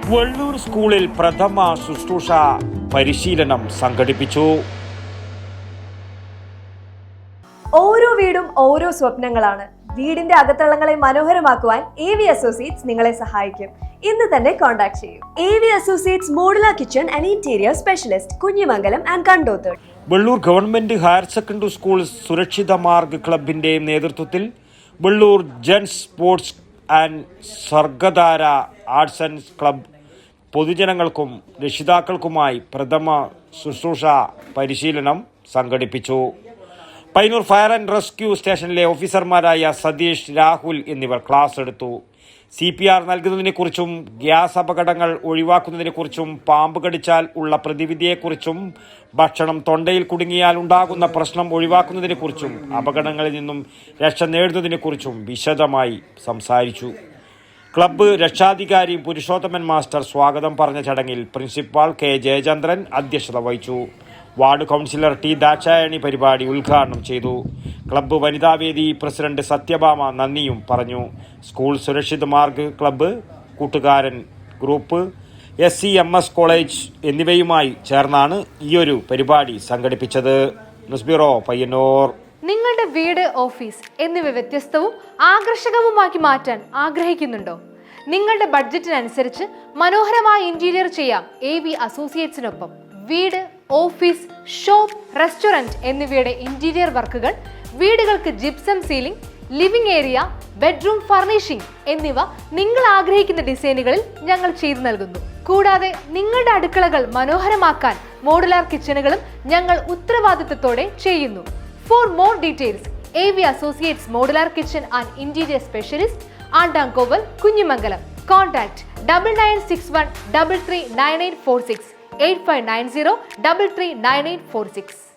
വെള്ളൂർ സ്കൂളിൽ പ്രഥമ ശുശ്രൂഷ പരിശീലനം സംഘടിപ്പിച്ചു. ഓരോ വീടും ഓരോ സ്വപ്നങ്ങളാണ്. വീടിന്റെ അകത്തളങ്ങളെ മനോഹരമാക്കുവാൻ AV അസോസിയേറ്റ്സ് നിങ്ങളെ സഹായിക്കും. ഇന്ന് തന്നെ കോൺടാക്ട് ചെയ്യൂ. AV associates modular kitchen and interior specialist, Kunhimangalam and Kandothur. Vellur government higher secondary school Surakshitha Marg ക്ലബിന്റെ നേതൃത്വത്തിൽ Vellur gents sports and Sargadhara arts and club പൊതുജനങ്ങൾക്കും രക്ഷിതാക്കൾക്കുമായി പ്രഥമ ശുശ്രൂഷ പരിശീലനം സംഘടിപ്പിച്ചു. പയ്യന്നൂർ ഫയർ ആൻഡ് റെസ്ക്യൂ സ്റ്റേഷനിലെ ഓഫീസർമാരായ സതീഷ്, രാഹുൽ എന്നിവർ ക്ലാസ് എടുത്തു. CPR നൽകുന്നതിനെക്കുറിച്ചും ഗ്യാസ് അപകടങ്ങൾ ഒഴിവാക്കുന്നതിനെക്കുറിച്ചും പാമ്പ് കടിച്ചാൽ ഉള്ള പ്രതിവിധിയെക്കുറിച്ചും ഭക്ഷണം തൊണ്ടയിൽ കുടുങ്ങിയാൽ ഉണ്ടാകുന്ന പ്രശ്നം ഒഴിവാക്കുന്നതിനെക്കുറിച്ചും അപകടങ്ങളിൽ നിന്നും രക്ഷ നേടുന്നതിനെക്കുറിച്ചും വിശദമായി സംസാരിച്ചു. ക്ലബ്ബ് രക്ഷാധികാരി പുരുഷോത്തമൻ മാസ്റ്റർ സ്വാഗതം പറഞ്ഞ ചടങ്ങിൽ പ്രിൻസിപ്പാൾ K. ജയചന്ദ്രൻ അധ്യക്ഷത വഹിച്ചു. Ward councillor T. ദാക്ഷായണി പരിപാടി ഉദ്ഘാടനം ചെയ്തു. ക്ലബ്ബ് വനിതാവേദി പ്രസിഡന്റ് സത്യഭാമ നന്ദിയും പറഞ്ഞു. സ്കൂൾ സുരക്ഷിത മാർഗ് ക്ലബ്ബ്, കൂട്ടുകാരൻ ഗ്രൂപ്പ്, SCMS കോളേജ് എന്നിവയുമായി ചേർന്നാണ് ഈയൊരു പരിപാടി സംഘടിപ്പിച്ചത്. News bureau, Payyanur. നിങ്ങളുടെ വീട്, ഓഫീസ് എന്നിവ വ്യത്യസ്തവും ആകർഷകവുമാക്കി മാറ്റാൻ ആഗ്രഹിക്കുന്നുണ്ടോ? നിങ്ങളുടെ ബഡ്ജറ്റിനനുസരിച്ച് മനോഹരമായ ഇന്റീരിയർ ചെയ്യാം AV അസോസിയേറ്റ്സിനൊപ്പം. വീട്, ഓഫീസ്, ഷോപ്പ്, റെസ്റ്റോറന്റ് എന്നിവയുടെ ഇന്റീരിയർ വർക്കുകൾ, വീടുകൾക്ക് gypsum ceiling, living area, bedroom furnishing എന്നിവ നിങ്ങൾ ആഗ്രഹിക്കുന്ന ഡിസൈനുകളിൽ ഞങ്ങൾ ചെയ്തു നൽകുന്നു. കൂടാതെ നിങ്ങളുടെ അടുക്കളകൾ മനോഹരമാക്കാൻ മോഡുലാർ കിച്ചണുകളും ഞങ്ങൾ ഉത്തരവാദിത്തത്തോടെ ചെയ്യുന്നു. For more details, AV Associates Modular Kitchen and Interior Specialist, Andankoval, Kunjimangalam. Contact 9961 339846 8590 339846.